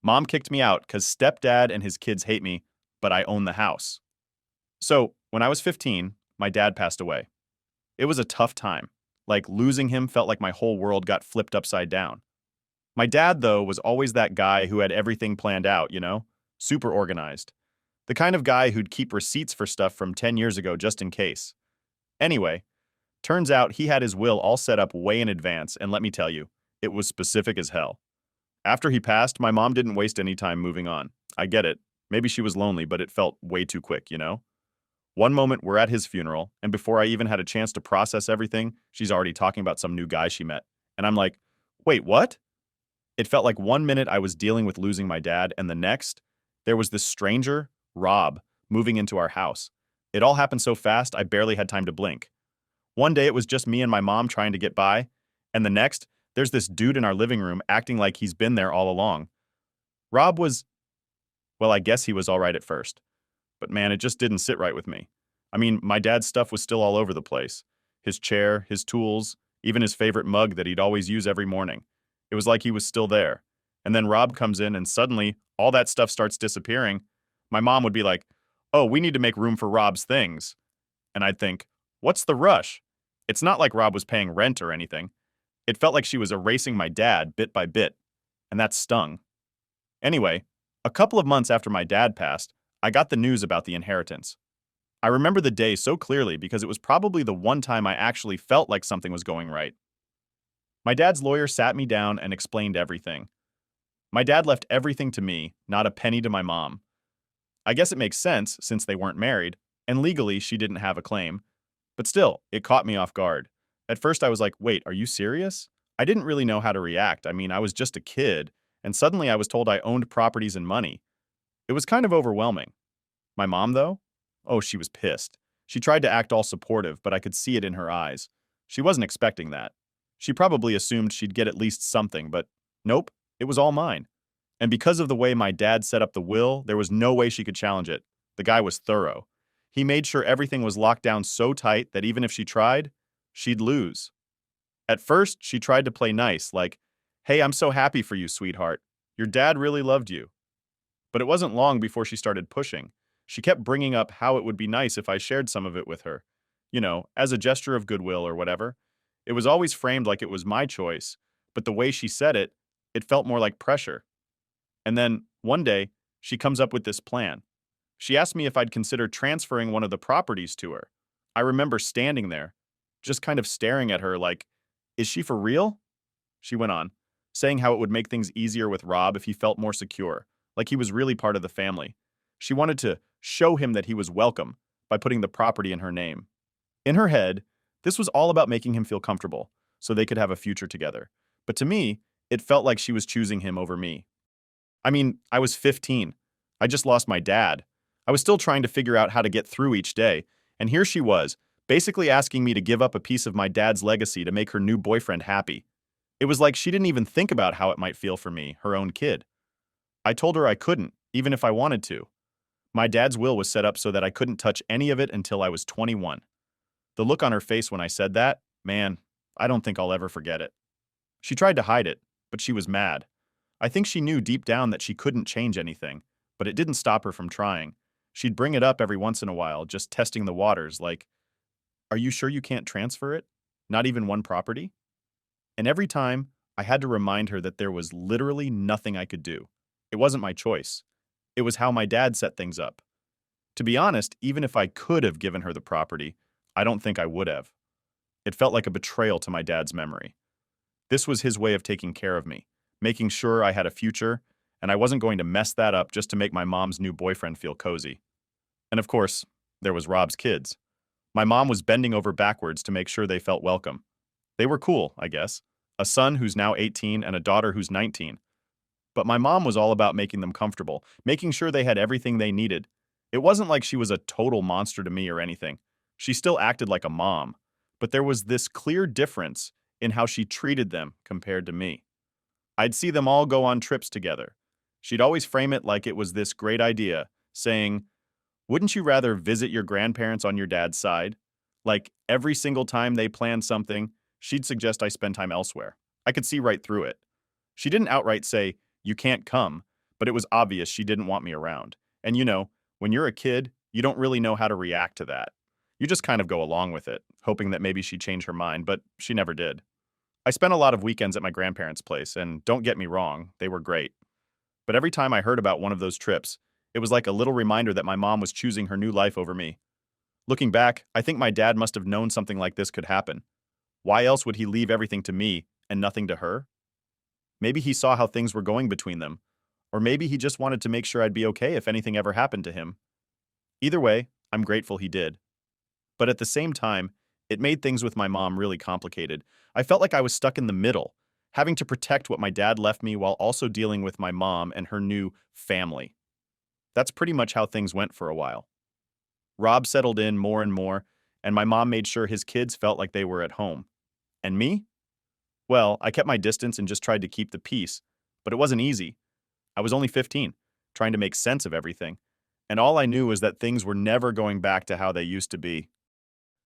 Mom kicked me out because stepdad and his kids hate me, but I own the house. So, when I was 15, my dad passed away. It was a tough time. Like, losing him felt like my whole world got flipped upside down. My dad, though, was always that guy who had everything planned out, super organized. The kind of guy who'd keep receipts for stuff from 10 years ago just in case. Anyway, turns out he had his will all set up way in advance, and let me tell you, it was specific as hell. After he passed, my mom didn't waste any time moving on. I get it. Maybe she was lonely, but it felt way too quick. One moment we're at his funeral, and before I even had a chance to process everything, she's already talking about some new guy she met. And I'm like, wait, what? It felt like one minute I was dealing with losing my dad, and the next, there was this stranger, Rob, moving into our house. It all happened so fast, I barely had time to blink. One day it was just me and my mom trying to get by, and the next, there's this dude in our living room acting like he's been there all along. Rob was, well, I guess he was all right at first. But man, it just didn't sit right with me. I mean, my dad's stuff was still all over the place. His chair, his tools, even his favorite mug that he'd always use every morning. It was like he was still there. And then Rob comes in and suddenly all that stuff starts disappearing. My mom would be like, "Oh, we need to make room for Rob's things." And I'd think, "What's the rush?" It's not like Rob was paying rent or anything. It felt like she was erasing my dad bit by bit, and that stung. Anyway, a couple of months after my dad passed, I got the news about the inheritance. I remember the day so clearly because it was probably the one time I actually felt like something was going right. My dad's lawyer sat me down and explained everything. My dad left everything to me, not a penny to my mom. I guess it makes sense since they weren't married, and legally she didn't have a claim. But still, it caught me off guard. At first I was like, wait, are you serious? I didn't really know how to react. I mean, I was just a kid, and suddenly I was told I owned properties and money. It was kind of overwhelming. My mom, though? Oh, she was pissed. She tried to act all supportive, but I could see it in her eyes. She wasn't expecting that. She probably assumed she'd get at least something, but nope, it was all mine. And because of the way my dad set up the will, there was no way she could challenge it. The guy was thorough. He made sure everything was locked down so tight that even if she tried, she'd lose. At first, she tried to play nice, like, "Hey, I'm so happy for you, sweetheart. Your dad really loved you." But it wasn't long before she started pushing. She kept bringing up how it would be nice if I shared some of it with her. As a gesture of goodwill or whatever. It was always framed like it was my choice, but the way she said it, it felt more like pressure. And then, one day, she comes up with this plan. She asked me if I'd consider transferring one of the properties to her. I remember standing there, just kind of staring at her like, is she for real? She went on, saying how it would make things easier with Rob if he felt more secure, like he was really part of the family. She wanted to show him that he was welcome by putting the property in her name. In her head, this was all about making him feel comfortable so they could have a future together. But to me, it felt like she was choosing him over me. I mean, I was 15. I just lost my dad. I was still trying to figure out how to get through each day, and here she was, basically asking me to give up a piece of my dad's legacy to make her new boyfriend happy. It was like she didn't even think about how it might feel for me, her own kid. I told her I couldn't, even if I wanted to. My dad's will was set up so that I couldn't touch any of it until I was 21. The look on her face when I said that, man, I don't think I'll ever forget it. She tried to hide it, but she was mad. I think she knew deep down that she couldn't change anything, but it didn't stop her from trying. She'd bring it up every once in a while, just testing the waters, like, "Are you sure you can't transfer it? Not even one property?" And every time, I had to remind her that there was literally nothing I could do. It wasn't my choice. It was how my dad set things up. To be honest, even if I could have given her the property, I don't think I would have. It felt like a betrayal to my dad's memory. This was his way of taking care of me, making sure I had a future, and I wasn't going to mess that up just to make my mom's new boyfriend feel cozy. And of course, there was Rob's kids. My mom was bending over backwards to make sure they felt welcome. They were cool, I guess. A son who's now 18 and a daughter who's 19. But my mom was all about making them comfortable, making sure they had everything they needed. It wasn't like she was a total monster to me or anything. She still acted like a mom, but there was this clear difference in how she treated them compared to me. I'd see them all go on trips together. She'd always frame it like it was this great idea, saying, "Wouldn't you rather visit your grandparents on your dad's side?" Like every single time they planned something, she'd suggest I spend time elsewhere. I could see right through it. She didn't outright say, "You can't come," but it was obvious she didn't want me around. And when you're a kid, you don't really know how to react to that. You just kind of go along with it, hoping that maybe she'd change her mind, but she never did. I spent a lot of weekends at my grandparents' place, and don't get me wrong, they were great. But every time I heard about one of those trips, it was like a little reminder that my mom was choosing her new life over me. Looking back, I think my dad must have known something like this could happen. Why else would he leave everything to me and nothing to her? Maybe he saw how things were going between them, or maybe he just wanted to make sure I'd be okay if anything ever happened to him. Either way, I'm grateful he did. But at the same time, it made things with my mom really complicated. I felt like I was stuck in the middle, having to protect what my dad left me while also dealing with my mom and her new family. That's pretty much how things went for a while. Rob settled in more and more, and my mom made sure his kids felt like they were at home. And me? Well, I kept my distance and just tried to keep the peace, but it wasn't easy. I was only 15, trying to make sense of everything, and all I knew was that things were never going back to how they used to be.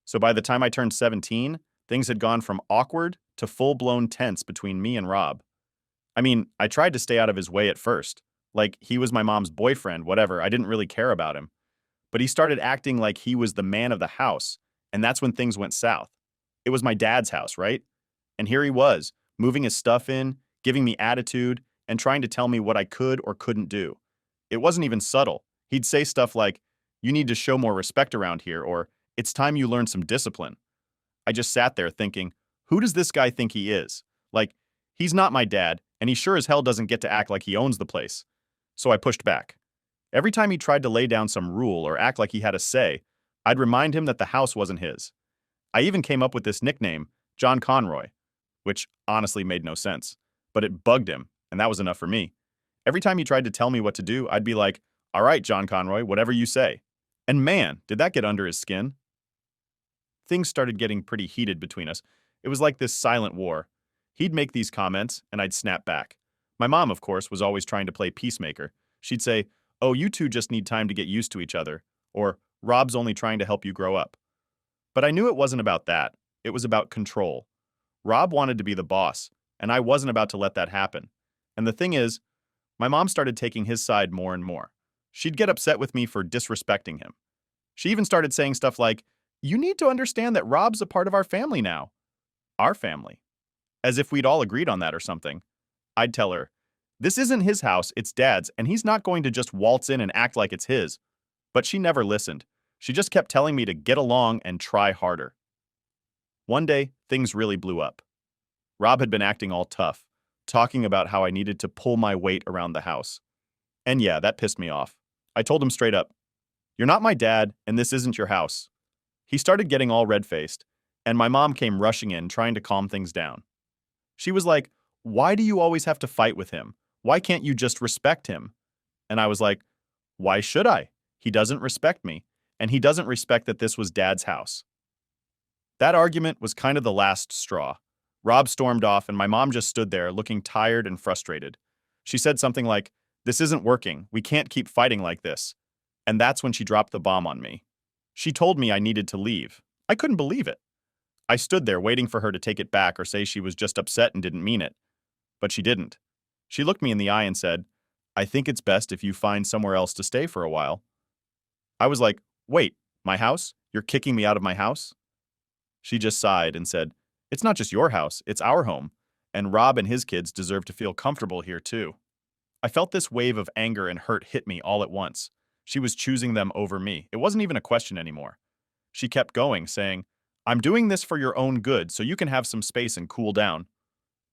So by the time I turned 17, things had gone from awkward to full-blown tense between me and Rob. I mean, I tried to stay out of his way at first. Like, he was my mom's boyfriend, whatever, I didn't really care about him. But he started acting like he was the man of the house, and that's when things went south. It was my dad's house, right? And here he was, moving his stuff in, giving me attitude, and trying to tell me what I could or couldn't do. It wasn't even subtle. He'd say stuff like, "You need to show more respect around here," or "It's time you learn some discipline." I just sat there thinking, who does this guy think he is? Like, he's not my dad, and he sure as hell doesn't get to act like he owns the place. So I pushed back. Every time he tried to lay down some rule or act like he had a say, I'd remind him that the house wasn't his. I even came up with this nickname, John Conroy, which honestly made no sense, but it bugged him, and that was enough for me. Every time he tried to tell me what to do, I'd be like, "All right, John Conroy, whatever you say." And man, did that get under his skin. Things started getting pretty heated between us. It was like this silent war. He'd make these comments, and I'd snap back. My mom, of course, was always trying to play peacemaker. She'd say, "Oh, you two just need time to get used to each other," or "Rob's only trying to help you grow up." But I knew it wasn't about that. It was about control. Rob wanted to be the boss, and I wasn't about to let that happen. And the thing is, my mom started taking his side more and more. She'd get upset with me for disrespecting him. She even started saying stuff like, "You need to understand that Rob's a part of our family now." Our family. As if we'd all agreed on that or something. I'd tell her, "This isn't his house, it's Dad's, and he's not going to just waltz in and act like it's his." But she never listened. She just kept telling me to get along and try harder. One day, things really blew up. Rob had been acting all tough, talking about how I needed to pull my weight around the house. And yeah, that pissed me off. I told him straight up, "You're not my dad, and this isn't your house." He started getting all red-faced, and my mom came rushing in, trying to calm things down. She was like, "Why do you always have to fight with him? Why can't you just respect him?" And I was like, "Why should I? He doesn't respect me, and he doesn't respect that this was Dad's house." That argument was kind of the last straw. Rob stormed off, and my mom just stood there, looking tired and frustrated. She said something like, "This isn't working. We can't keep fighting like this." And that's when she dropped the bomb on me. She told me I needed to leave. I couldn't believe it. I stood there waiting for her to take it back or say she was just upset and didn't mean it. But she didn't. She looked me in the eye and said, "I think it's best if you find somewhere else to stay for a while." I was like, "Wait, my house? You're kicking me out of my house?" She just sighed and said, "It's not just your house, it's our home, and Rob and his kids deserve to feel comfortable here too." I felt this wave of anger and hurt hit me all at once. She was choosing them over me. It wasn't even a question anymore. She kept going, saying, "I'm doing this for your own good so you can have some space and cool down."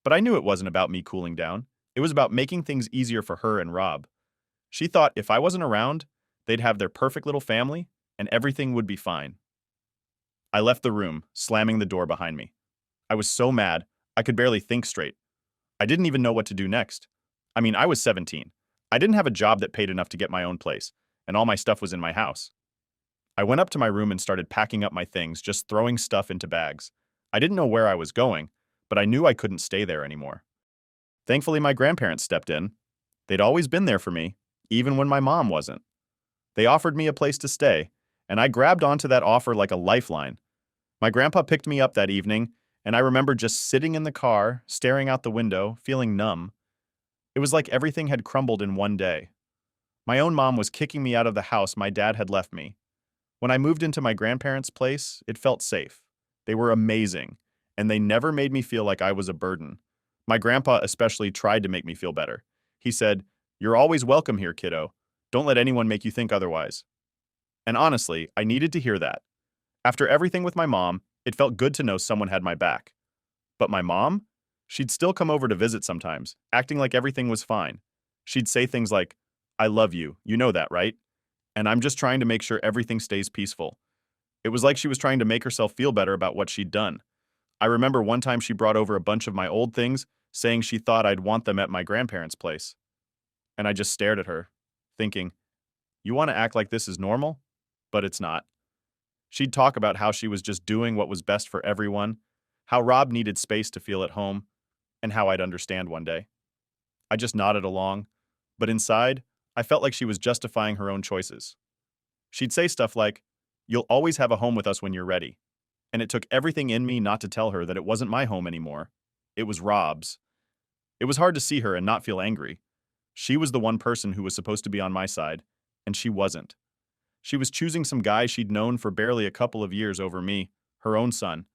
But I knew it wasn't about me cooling down. It was about making things easier for her and Rob. She thought if I wasn't around, they'd have their perfect little family, and everything would be fine. I left the room, slamming the door behind me. I was so mad, I could barely think straight. I didn't even know what to do next. I mean, I was 17. I didn't have a job that paid enough to get my own place, and all my stuff was in my house. I went up to my room and started packing up my things, just throwing stuff into bags. I didn't know where I was going, but I knew I couldn't stay there anymore. Thankfully, my grandparents stepped in. They'd always been there for me, even when my mom wasn't. They offered me a place to stay, and I grabbed onto that offer like a lifeline. My grandpa picked me up that evening, and I remember just sitting in the car, staring out the window, feeling numb. It was like everything had crumbled in one day. My own mom was kicking me out of the house my dad had left me. When I moved into my grandparents' place, it felt safe. They were amazing, and they never made me feel like I was a burden. My grandpa especially tried to make me feel better. He said, "You're always welcome here, kiddo. Don't let anyone make you think otherwise." And honestly, I needed to hear that. After everything with my mom, it felt good to know someone had my back. But my mom? She'd still come over to visit sometimes, acting like everything was fine. She'd say things like, "I love you, you know that, right? And I'm just trying to make sure everything stays peaceful." It was like she was trying to make herself feel better about what she'd done. I remember one time she brought over a bunch of my old things, saying she thought I'd want them at my grandparents' place. And I just stared at her, thinking, you want to act like this is normal? But it's not. She'd talk about how she was just doing what was best for everyone, how Rob needed space to feel at home, and how I'd understand one day. I just nodded along, but inside, I felt like she was justifying her own choices. She'd say stuff like, "You'll always have a home with us when you're ready." And it took everything in me not to tell her that it wasn't my home anymore. It was Rob's. It was hard to see her and not feel angry. She was the one person who was supposed to be on my side, and she wasn't. She was choosing some guy she'd known for barely a couple of years over me, her own son.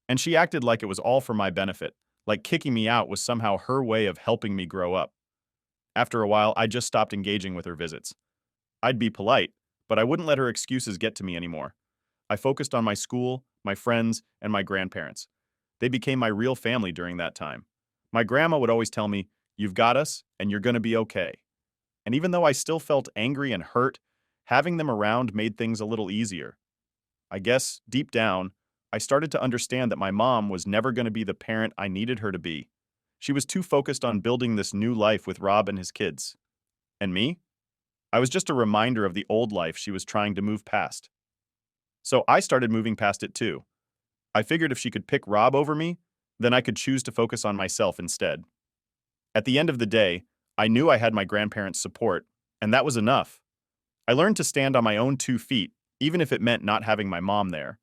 And she acted like it was all for my benefit, like kicking me out was somehow her way of helping me grow up. After a while, I just stopped engaging with her visits. I'd be polite, but I wouldn't let her excuses get to me anymore. I focused on my school, my friends, and my grandparents. They became my real family during that time. My grandma would always tell me, "You've got us, and you're going to be okay." And even though I still felt angry and hurt, having them around made things a little easier. I guess, deep down, I started to understand that my mom was never going to be the parent I needed her to be. She was too focused on building this new life with Rob and his kids. And me? I was just a reminder of the old life she was trying to move past. So I started moving past it too. I figured if she could pick Rob over me, then I could choose to focus on myself instead. At the end of the day, I knew I had my grandparents' support, and that was enough. I learned to stand on my own 2 feet, even if it meant not having my mom there.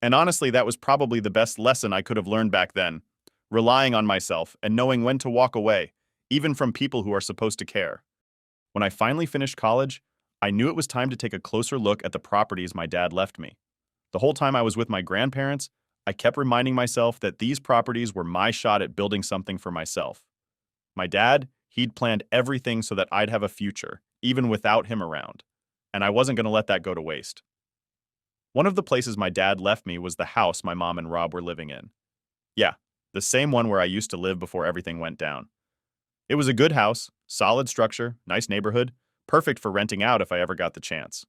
And honestly, that was probably the best lesson I could have learned back then, relying on myself and knowing when to walk away, even from people who are supposed to care. When I finally finished college, I knew it was time to take a closer look at the properties my dad left me. The whole time I was with my grandparents, I kept reminding myself that these properties were my shot at building something for myself. My dad, he'd planned everything so that I'd have a future, even without him around. And I wasn't going to let that go to waste. One of the places my dad left me was the house my mom and Rob were living in. Yeah, the same one where I used to live before everything went down. It was a good house, solid structure, nice neighborhood, perfect for renting out if I ever got the chance.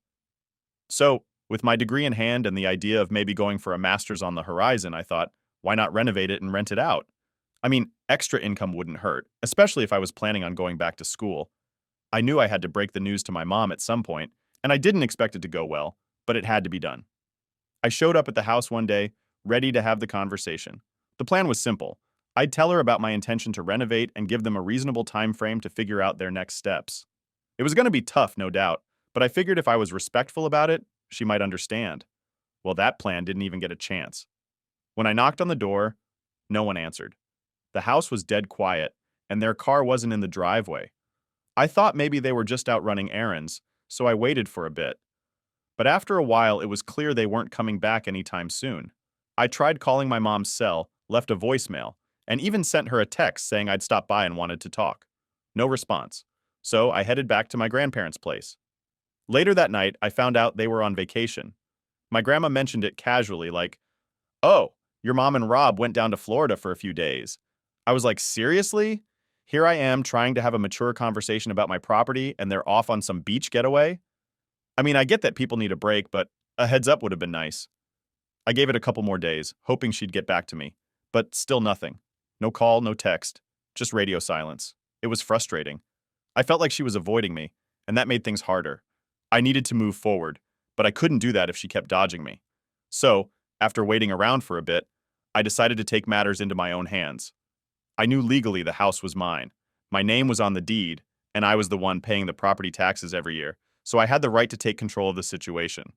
So, with my degree in hand and the idea of maybe going for a master's on the horizon, I thought, why not renovate it and rent it out? I mean, extra income wouldn't hurt, especially if I was planning on going back to school. I knew I had to break the news to my mom at some point, and I didn't expect it to go well, but it had to be done. I showed up at the house one day, ready to have the conversation. The plan was simple. I'd tell her about my intention to renovate and give them a reasonable time frame to figure out their next steps. It was going to be tough, no doubt, but I figured if I was respectful about it, she might understand. Well, that plan didn't even get a chance. When I knocked on the door, no one answered. The house was dead quiet, and their car wasn't in the driveway. I thought maybe they were just out running errands, so I waited for a bit. But after a while, it was clear they weren't coming back anytime soon. I tried calling my mom's cell, left a voicemail, and even sent her a text saying I'd stop by and wanted to talk. No response. So I headed back to my grandparents' place. Later that night, I found out they were on vacation. My grandma mentioned it casually, like, "Oh, your mom and Rob went down to Florida for a few days." I was like, seriously? Here I am trying to have a mature conversation about my property, and they're off on some beach getaway? I mean, I get that people need a break, but a heads up would have been nice. I gave it a couple more days, hoping she'd get back to me. But still nothing. No call, no text. Just radio silence. It was frustrating. I felt like she was avoiding me, and that made things harder. I needed to move forward, but I couldn't do that if she kept dodging me. So, after waiting around for a bit, I decided to take matters into my own hands. I knew legally the house was mine. My name was on the deed, and I was the one paying the property taxes every year, so I had the right to take control of the situation.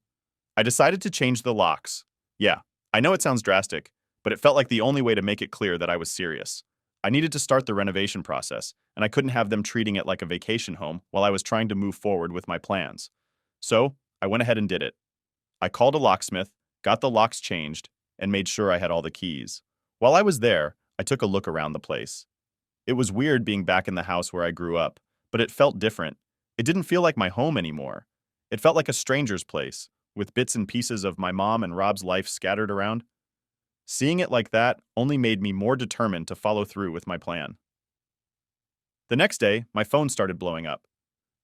I decided to change the locks. Yeah, I know it sounds drastic, but it felt like the only way to make it clear that I was serious. I needed to start the renovation process, and I couldn't have them treating it like a vacation home while I was trying to move forward with my plans. So, I went ahead and did it. I called a locksmith, got the locks changed, and made sure I had all the keys. While I was there, I took a look around the place. It was weird being back in the house where I grew up, but it felt different. It didn't feel like my home anymore. It felt like a stranger's place, with bits and pieces of my mom and Rob's life scattered around. Seeing it like that only made me more determined to follow through with my plan. The next day, my phone started blowing up.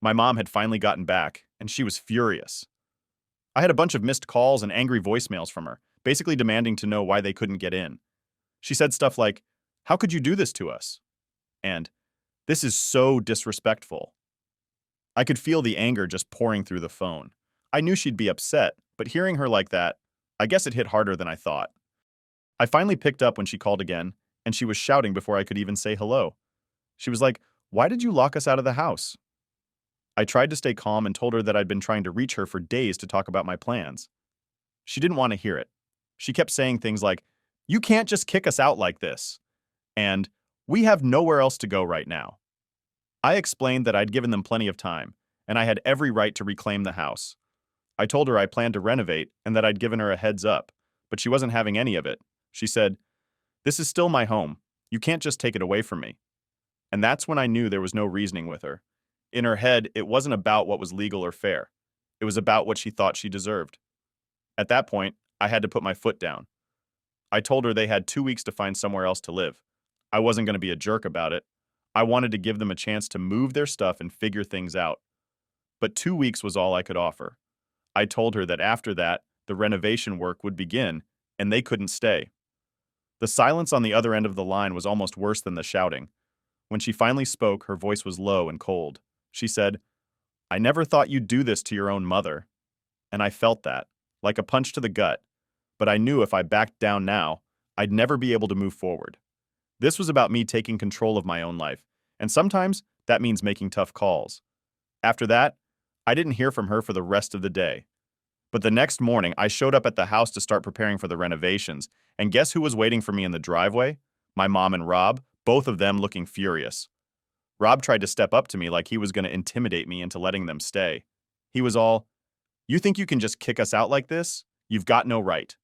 My mom had finally gotten back, and she was furious. I had a bunch of missed calls and angry voicemails from her, basically demanding to know why they couldn't get in. She said stuff like, "How could you do this to us?" And, "This is so disrespectful." I could feel the anger just pouring through the phone. I knew she'd be upset, but hearing her like that, I guess it hit harder than I thought. I finally picked up when she called again, and she was shouting before I could even say hello. She was like, "Why did you lock us out of the house?" I tried to stay calm and told her that I'd been trying to reach her for days to talk about my plans. She didn't want to hear it. She kept saying things like, "You can't just kick us out like this," and "We have nowhere else to go right now." I explained that I'd given them plenty of time, and I had every right to reclaim the house. I told her I planned to renovate and that I'd given her a heads up, but she wasn't having any of it. She said, "This is still my home. You can't just take it away from me." And that's when I knew there was no reasoning with her. In her head, it wasn't about what was legal or fair. It was about what she thought she deserved. At that point, I had to put my foot down. I told her they had 2 weeks to find somewhere else to live. I wasn't going to be a jerk about it. I wanted to give them a chance to move their stuff and figure things out. But 2 weeks was all I could offer. I told her that after that, the renovation work would begin, and they couldn't stay. The silence on the other end of the line was almost worse than the shouting. When she finally spoke, her voice was low and cold. She said, "I never thought you'd do this to your own mother." And I felt that, like a punch to the gut. But I knew if I backed down now, I'd never be able to move forward. This was about me taking control of my own life, and sometimes that means making tough calls. After that, I didn't hear from her for the rest of the day. But the next morning, I showed up at the house to start preparing for the renovations, and guess who was waiting for me in the driveway? My mom and Rob, both of them looking furious. Rob tried to step up to me like he was going to intimidate me into letting them stay. He was all, "You think you can just kick us out like this? You've got no right."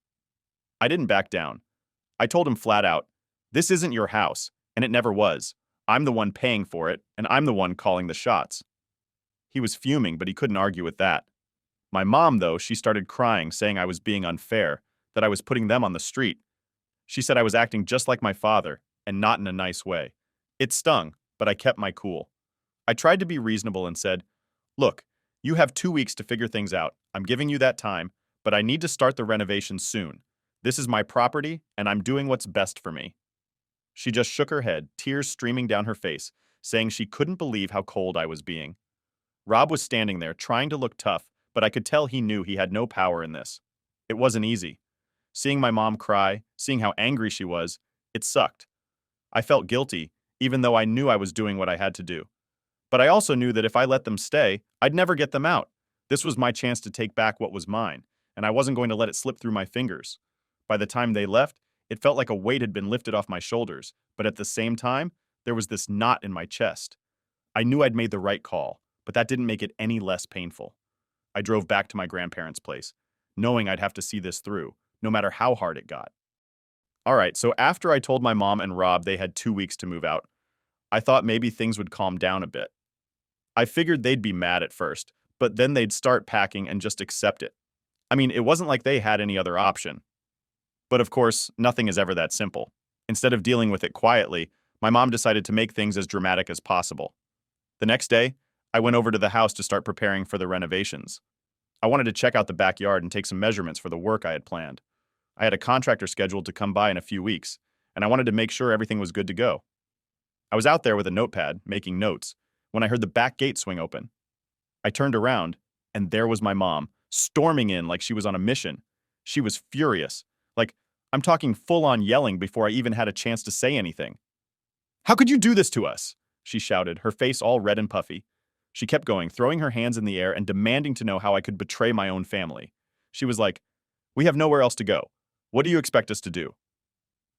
I didn't back down. I told him flat out, "This isn't your house, and it never was. I'm the one paying for it, and I'm the one calling the shots." He was fuming, but he couldn't argue with that. My mom, though, she started crying, saying I was being unfair, that I was putting them on the street. She said I was acting just like my father, and not in a nice way. It stung, but I kept my cool. I tried to be reasonable and said, "Look, you have 2 weeks to figure things out. I'm giving you that time, but I need to start the renovations soon. This is my property, and I'm doing what's best for me." She just shook her head, tears streaming down her face, saying she couldn't believe how cold I was being. Rob was standing there, trying to look tough, but I could tell he knew he had no power in this. It wasn't easy. Seeing my mom cry, seeing how angry she was, it sucked. I felt guilty, even though I knew I was doing what I had to do. But I also knew that if I let them stay, I'd never get them out. This was my chance to take back what was mine, and I wasn't going to let it slip through my fingers. By the time they left, it felt like a weight had been lifted off my shoulders, but at the same time, there was this knot in my chest. I knew I'd made the right call, but that didn't make it any less painful. I drove back to my grandparents' place, knowing I'd have to see this through, no matter how hard it got. Alright, so after I told my mom and Rob they had 2 weeks to move out, I thought maybe things would calm down a bit. I figured they'd be mad at first, but then they'd start packing and just accept it. I mean, it wasn't like they had any other option. But of course, nothing is ever that simple. Instead of dealing with it quietly, my mom decided to make things as dramatic as possible. The next day, I went over to the house to start preparing for the renovations. I wanted to check out the backyard and take some measurements for the work I had planned. I had a contractor scheduled to come by in a few weeks, and I wanted to make sure everything was good to go. I was out there with a notepad, making notes, when I heard the back gate swing open. I turned around, and there was my mom, storming in like she was on a mission. She was furious. Like, I'm talking full-on yelling before I even had a chance to say anything. "How could you do this to us?" she shouted, her face all red and puffy. She kept going, throwing her hands in the air and demanding to know how I could betray my own family. She was like, "We have nowhere else to go. What do you expect us to do?"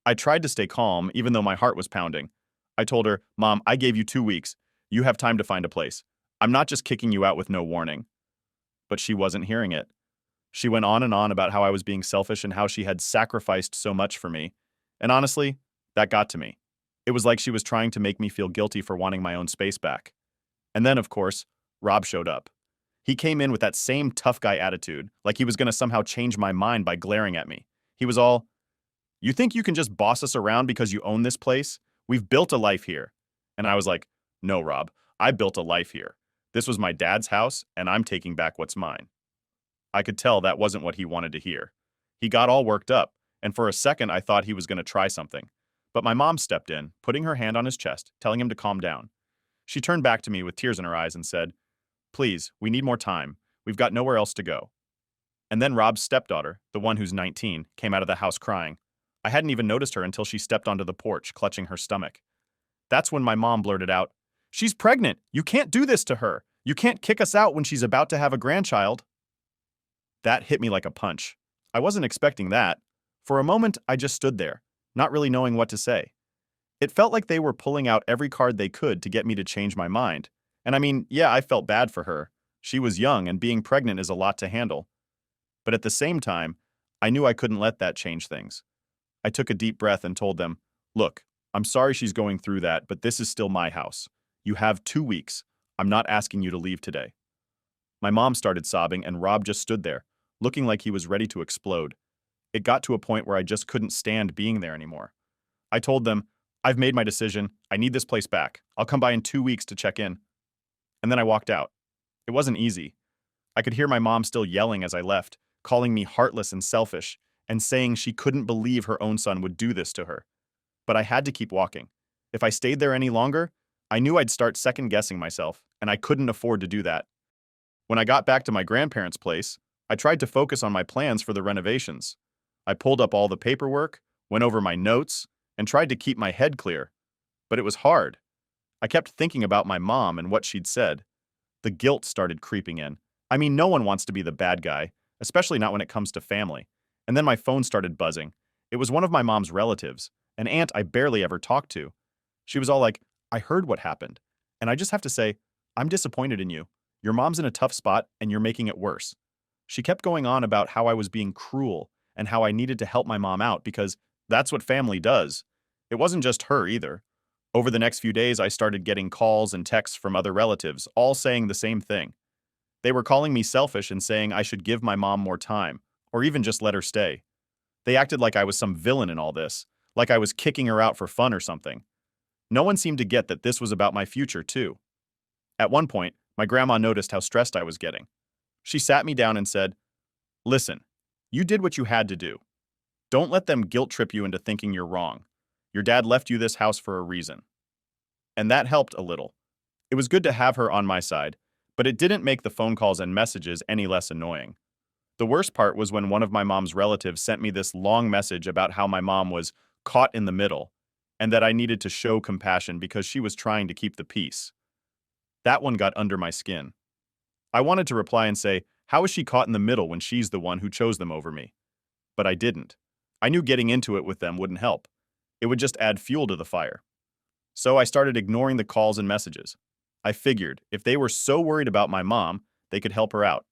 I tried to stay calm, even though my heart was pounding. I told her, Mom, I gave you 2 weeks. You have time to find a place. I'm not just kicking you out with no warning. But she wasn't hearing it. She went on and on about how I was being selfish and how she had sacrificed so much for me. And honestly, that got to me. It was like she was trying to make me feel guilty for wanting my own space back. And then, of course, Rob showed up. He came in with that same tough guy attitude, like he was going to somehow change my mind by glaring at me. He was all, "You think you can just boss us around because you own this place? We've built a life here." And I was like, "No, Rob, I built a life here. This was my dad's house, and I'm taking back what's mine." I could tell that wasn't what he wanted to hear. He got all worked up, and for a second I thought he was going to try something. But my mom stepped in, putting her hand on his chest, telling him to calm down. She turned back to me with tears in her eyes and said, "Please, we need more time. We've got nowhere else to go." And then Rob's stepdaughter, the one who's 19, came out of the house crying. I hadn't even noticed her until she stepped onto the porch, clutching her stomach. That's when my mom blurted out, "She's pregnant! You can't do this to her! You can't kick us out when she's about to have a grandchild!" That hit me like a punch. I wasn't expecting that. For a moment, I just stood there, not really knowing what to say. It felt like they were pulling out every card they could to get me to change my mind. And I mean, yeah, I felt bad for her. She was young, and being pregnant is a lot to handle. But at the same time, I knew I couldn't let that change things. I took a deep breath and told them, "Look, I'm sorry she's going through that, but this is still my house. You have 2 weeks. I'm not asking you to leave today." My mom started sobbing, and Rob just stood there, looking like he was ready to explode. It got to a point where I just couldn't stand being there anymore. I told them, "I've made my decision. I need this place back. I'll come by in 2 weeks to check in." And then I walked out. It wasn't easy. I could hear my mom still yelling as I left, calling me heartless and selfish, and saying she couldn't believe her own son would do this to her. But I had to keep walking. If I stayed there any longer, I knew I'd start second-guessing myself, and I couldn't afford to do that. When I got back to my grandparents' place, I tried to focus on my plans for the renovations. I pulled up all the paperwork, went over my notes, and tried to keep my head clear. But it was hard. I kept thinking about my mom and what she'd said. The guilt started creeping in. I mean, no one wants to be the bad guy, especially not when it comes to family. And then my phone started buzzing. It was one of my mom's relatives, an aunt I barely ever talked to. She was all like, "I heard what happened. And I just have to say, I'm disappointed in you. Your mom's in a tough spot, and you're making it worse." She kept going on about how I was being cruel and how I needed to help my mom out because that's what family does. It wasn't just her either. Over the next few days, I started getting calls and texts from other relatives, all saying the same thing. They were calling me selfish and saying I should give my mom more time, or even just let her stay. They acted like I was some villain in all this, like I was kicking her out for fun or something. No one seemed to get that this was about my future, too. At one point, my grandma noticed how stressed I was getting. She sat me down and said, "Listen, you did what you had to do. Don't let them guilt trip you into thinking you're wrong. Your dad left you this house for a reason." And that helped a little. It was good to have her on my side, but it didn't make the phone calls and messages any less annoying. The worst part was when one of my mom's relatives sent me this long message about how my mom was caught in the middle and that I needed to show compassion because she was trying to keep the peace. That one got under my skin. I wanted to reply and say, "How is she caught in the middle when she's the one who chose them over me?" But I didn't. I knew getting into it with them wouldn't help. It would just add fuel to the fire. So I started ignoring the calls and messages. I figured if they were so worried about my mom, they could help her out.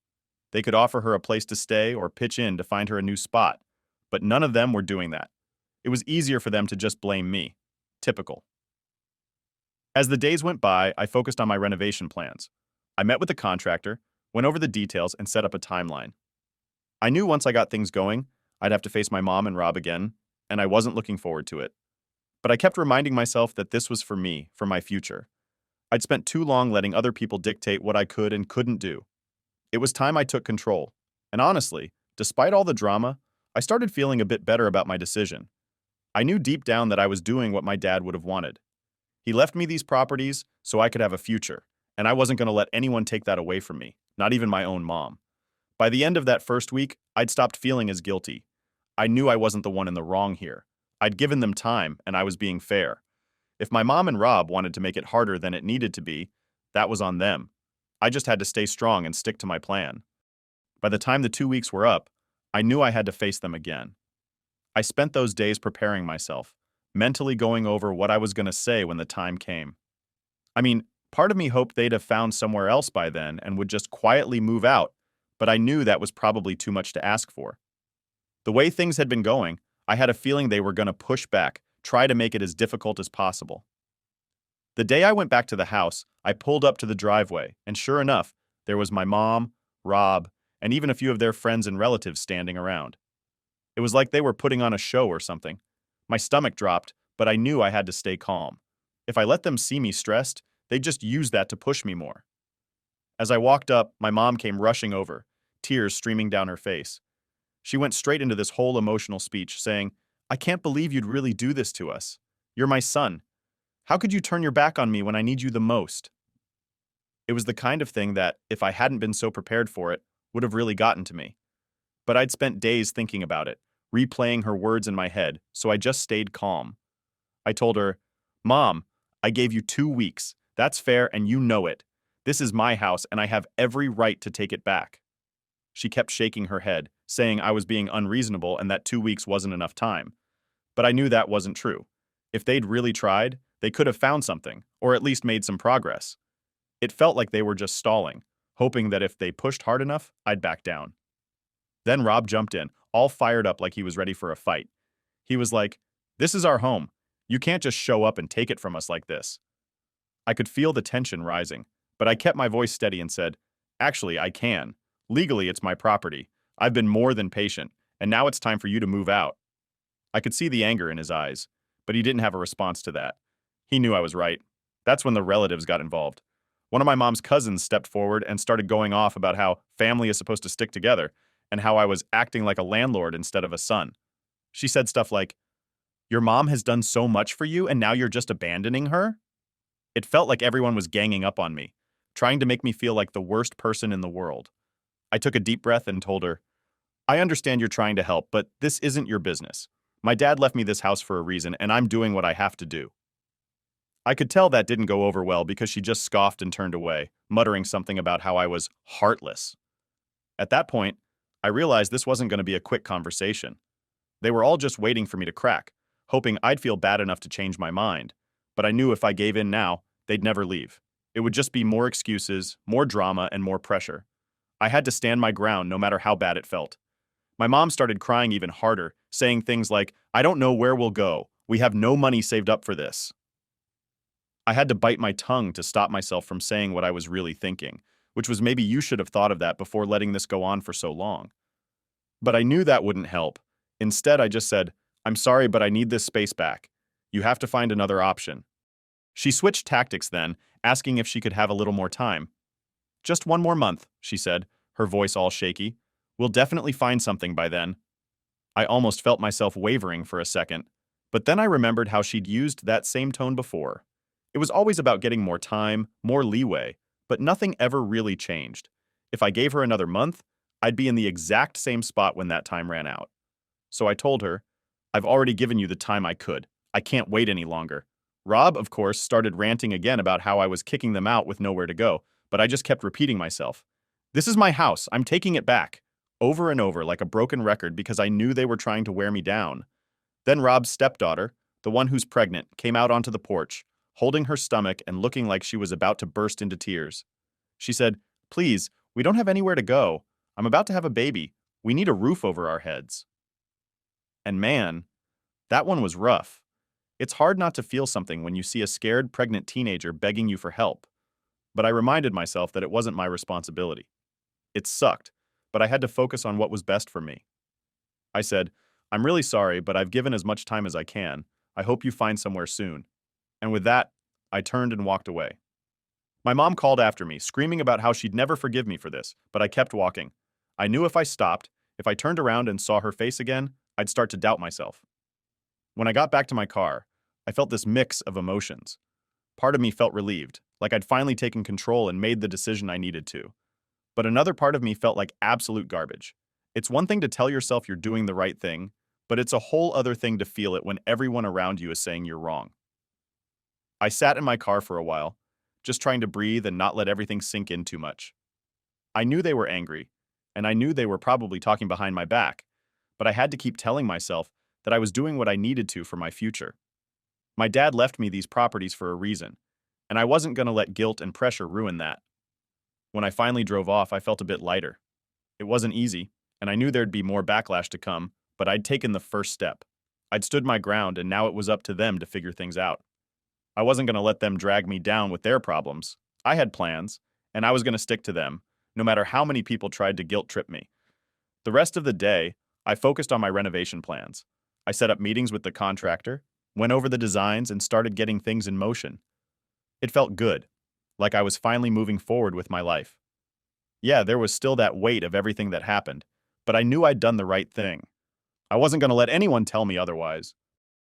They could offer her a place to stay or pitch in to find her a new spot. But none of them were doing that. It was easier for them to just blame me. Typical. As the days went by, I focused on my renovation plans. I met with the contractor, went over the details, and set up a timeline. I knew once I got things going, I'd have to face my mom and Rob again, and I wasn't looking forward to it. But I kept reminding myself that this was for me, for my future. I'd spent too long letting other people dictate what I could and couldn't do. It was time I took control. And honestly, despite all the drama, I started feeling a bit better about my decision. I knew deep down that I was doing what my dad would have wanted. He left me these properties so I could have a future, and I wasn't going to let anyone take that away from me, not even my own mom. By the end of that first week, I'd stopped feeling as guilty. I knew I wasn't the one in the wrong here. I'd given them time, and I was being fair. If my mom and Rob wanted to make it harder than it needed to be, that was on them. I just had to stay strong and stick to my plan. By the time the 2 weeks were up, I knew I had to face them again. I spent those days preparing myself, mentally going over what I was going to say when the time came. I mean, part of me hoped they'd have found somewhere else by then and would just quietly move out, but I knew that was probably too much to ask for. The way things had been going, I had a feeling they were going to push back, try to make it as difficult as possible. The day I went back to the house, I pulled up to the driveway, and sure enough, there was my mom, Rob, and even a few of their friends and relatives standing around. It was like they were putting on a show or something. My stomach dropped, but I knew I had to stay calm. If I let them see me stressed, they'd just use that to push me more. As I walked up, my mom came rushing over, tears streaming down her face. She went straight into this whole emotional speech, saying, "I can't believe you'd really do this to us. You're my son. How could you turn your back on me when I need you the most?" It was the kind of thing that, if I hadn't been so prepared for it, would have really gotten to me. But I'd spent days thinking about it, replaying her words in my head, so I just stayed calm. I told her, "Mom, I gave you 2 weeks. That's fair and you know it. This is my house and I have every right to take it back." She kept shaking her head, saying I was being unreasonable and that 2 weeks wasn't enough time. But I knew that wasn't true. If they'd really tried, they could have found something, or at least made some progress. It felt like they were just stalling, hoping that if they pushed hard enough, I'd back down. Then Rob jumped in, all fired up like he was ready for a fight. He was like, "This is our home. You can't just show up and take it from us like this." I could feel the tension rising, but I kept my voice steady and said, "Actually, I can. Legally, it's my property. I've been more than patient, and now it's time for you to move out." I could see the anger in his eyes, but he didn't have a response to that. He knew I was right. That's when the relatives got involved. One of my mom's cousins stepped forward and started going off about how family is supposed to stick together and how I was acting like a landlord instead of a son. She said stuff like, "Your mom has done so much for you and now you're just abandoning her?" It felt like everyone was ganging up on me, trying to make me feel like the worst person in the world. I took a deep breath and told her, "I understand you're trying to help, but this isn't your business. My dad left me this house for a reason, and I'm doing what I have to do." I could tell that didn't go over well because she just scoffed and turned away, muttering something about how I was heartless. At that point, I realized this wasn't going to be a quick conversation. They were all just waiting for me to crack, hoping I'd feel bad enough to change my mind. But I knew if I gave in now, they'd never leave. It would just be more excuses, more drama, and more pressure. I had to stand my ground no matter how bad it felt. My mom started crying even harder, saying things like, "I don't know where we'll go. We have no money saved up for this." I had to bite my tongue to stop myself from saying what I was really thinking, which was maybe you should have thought of that before letting this go on for so long. But I knew that wouldn't help. Instead, I just said, "I'm sorry, but I need this space back. You have to find another option." She switched tactics then, asking if she could have a little more time. "Just 1 more month," she said, her voice all shaky. "We'll definitely find something by then." I almost felt myself wavering for a second, but then I remembered how she'd used that same tone before. It was always about getting more time, more leeway, but nothing ever really changed. If I gave her another month, I'd be in the exact same spot when that time ran out. So I told her, "I've already given you the time I could. I can't wait any longer." Rob, of course, started ranting again about how I was kicking them out with nowhere to go, but I just kept repeating myself. "This is my house. I'm taking it back," over and over like a broken record because I knew they were trying to wear me down. Then Rob's stepdaughter, the one who's pregnant, came out onto the porch, holding her stomach and looking like she was about to burst into tears. She said, "Please, we don't have anywhere to go. I'm about to have a baby. We need a roof over our heads." And man, that one was rough. It's hard not to feel something when you see a scared pregnant teenager begging you for help. But I reminded myself that it wasn't my responsibility. It sucked, but I had to focus on what was best for me. I said, "I'm really sorry, but I've given as much time as I can. I hope you find somewhere soon." And with that, I turned and walked away. My mom called after me, screaming about how she'd never forgive me for this, but I kept walking. I knew if I stopped, if I turned around and saw her face again, I'd start to doubt myself. When I got back to my car, I felt this mix of emotions. Part of me felt relieved, like I'd finally taken control and made the decision I needed to. But another part of me felt like absolute garbage. It's one thing to tell yourself you're doing the right thing, but it's a whole other thing to feel it when everyone around you is saying you're wrong. I sat in my car for a while, just trying to breathe and not let everything sink in too much. I knew they were angry, and I knew they were probably talking behind my back, but I had to keep telling myself that I was doing what I needed to for my future. My dad left me these properties for a reason, and I wasn't going to let guilt and pressure ruin that. When I finally drove off, I felt a bit lighter. It wasn't easy, and I knew there'd be more backlash to come, but I'd taken the first step. I'd stood my ground, and now it was up to them to figure things out. I wasn't going to let them drag me down with their problems. I had plans, and I was going to stick to them, no matter how many people tried to guilt trip me. The rest of the day, I focused on my renovation plans. I set up meetings with the contractor, went over the designs, and started getting things in motion. It felt good, like I was finally moving forward with my life. Yeah, there was still that weight of everything that happened, but I knew I'd done the right thing. I wasn't going to let anyone tell me otherwise.